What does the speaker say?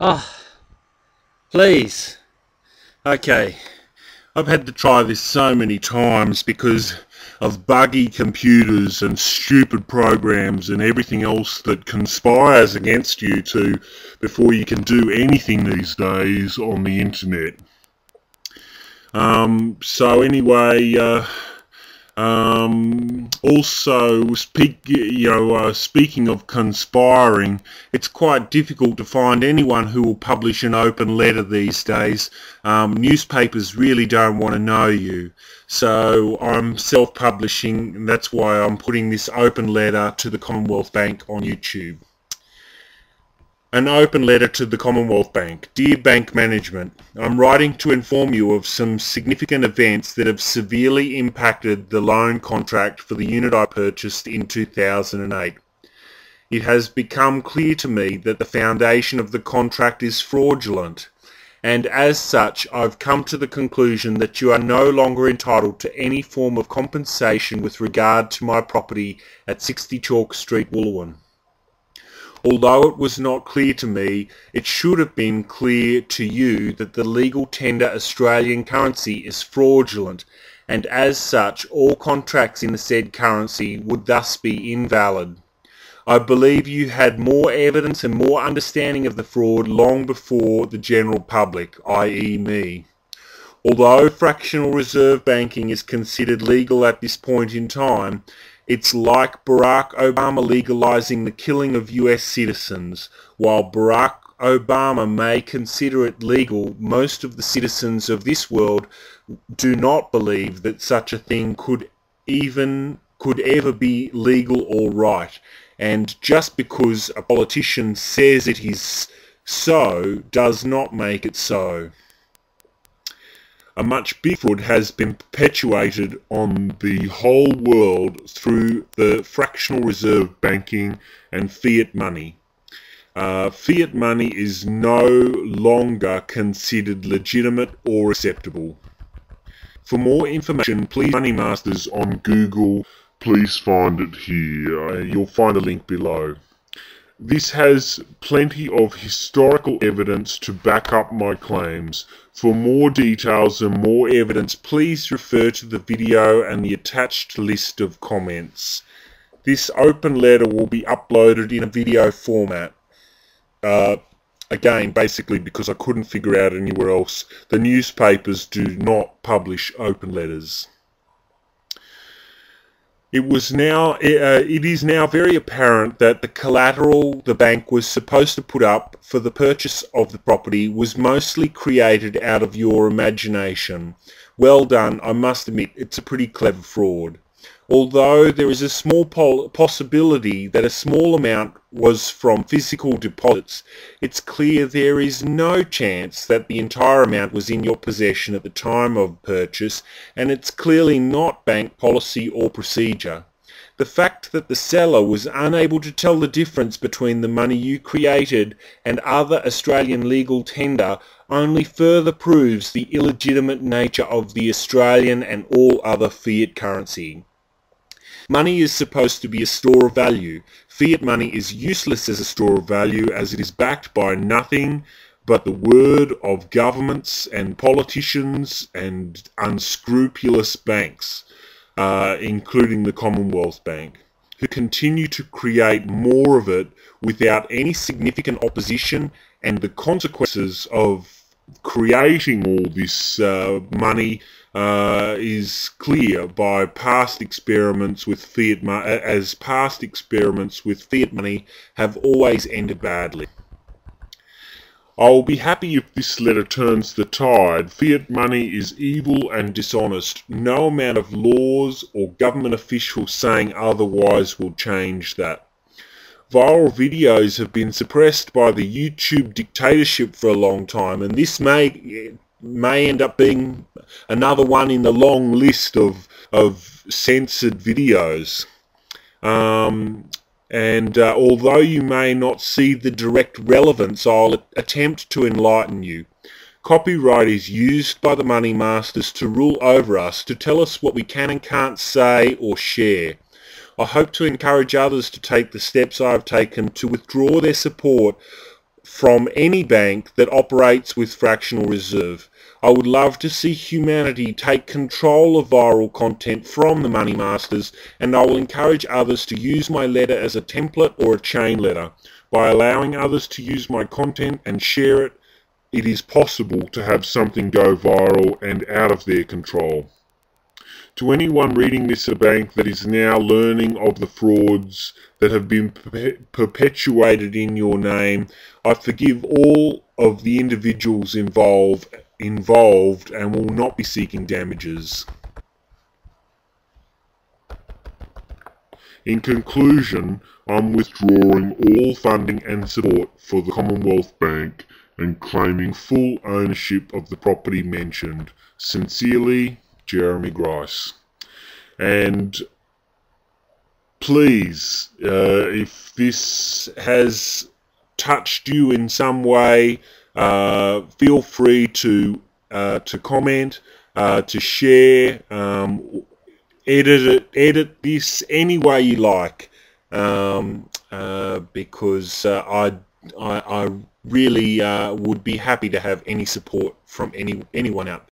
Oh, please. Okay. I've had to try this so many times because of buggy computers and stupid programs and everything else that conspires against you before you can do anything these days on the internet. So anyway, also, speaking of conspiring, it's quite difficult to find anyone who will publish an open letter these days. Newspapers really don't want to know you. So I'm self-publishing, and that's why I'm putting this open letter to the Commonwealth Bank on YouTube. An open letter to the Commonwealth Bank. Dear Bank Management, I'm writing to inform you of some significant events that have severely impacted the loan contract for the unit I purchased in 2008. It has become clear to me that the foundation of the contract is fraudulent, and as such I've come to the conclusion that you are no longer entitled to any form of compensation with regard to my property at 60 Chalk St Wooloowin. Although it was not clear to me, it should have been clear to you that the legal tender Australian currency is fraudulent, and as such all contracts in the said currency would thus be invalid. I believe you had more evidence and more understanding of the fraud long before the general public, i.e. me. Although fractional reserve banking is considered legal at this point in time, it's like Barack Obama legalizing the killing of US citizens. While Barack Obama may consider it legal, most of the citizens of this world do not believe that such a thing could ever be legal or right. And just because a politician says it is so does not make it so. A much bigger fraud has been perpetuated on the whole world through the fractional reserve banking and fiat money. Fiat money is no longer considered legitimate or acceptable. For more information, please Money Masters on Google. Please find it here. You'll find a link below. This has plenty of historical evidence to back up my claims. For more details and more evidence, please refer to the video and the attached list of comments. This open letter will be uploaded in a video format. Again, basically because I couldn't figure out anywhere else. The newspapers do not publish open letters. It is now very apparent that the collateral the bank was supposed to put up for the purchase of the property was mostly created out of your imagination. Well done, I must admit, it's a pretty clever fraud. Although there is a small possibility that a small amount was from physical deposits, it's clear there is no chance that the entire amount was in your possession at the time of purchase, and it's clearly not bank policy or procedure. The fact that the seller was unable to tell the difference between the money you created and other Australian legal tender only further proves the illegitimate nature of the Australian and all other fiat currency. Money is supposed to be a store of value. Fiat money is useless as a store of value as it is backed by nothing but the word of governments and politicians and unscrupulous banks, including the Commonwealth Bank, who continue to create more of it without any significant opposition, and the consequences of creating all this money is clear by past experiments with fiat money, as past experiments with fiat money have always ended badly. I will be happy if this letter turns the tide. Fiat money is evil and dishonest. No amount of laws or government officials saying otherwise will change that. Viral videos have been suppressed by the YouTube dictatorship for a long time, and this may end up being another one in the long list of censored videos. Although you may not see the direct relevance, I'll attempt to enlighten you. Copyright is used by the money masters to rule over us, to tell us what we can and can't say or share. I hope to encourage others to take the steps I have taken to withdraw their support from any bank that operates with fractional reserve. I would love to see humanity take control of viral content from the money masters, and I will encourage others to use my letter as a template or a chain letter. By allowing others to use my content and share it, it is possible to have something go viral and out of their control. To anyone reading this at a bank that is now learning of the frauds that have been perpetuated in your name, I forgive all of the individuals involved and will not be seeking damages. In conclusion, I'm withdrawing all funding and support for the Commonwealth Bank and claiming full ownership of the property mentioned. Sincerely, Jeremy Grice. And please, if this has touched you in some way, feel free to comment, to share, edit this any way you like, because I really would be happy to have any support from anyone out there.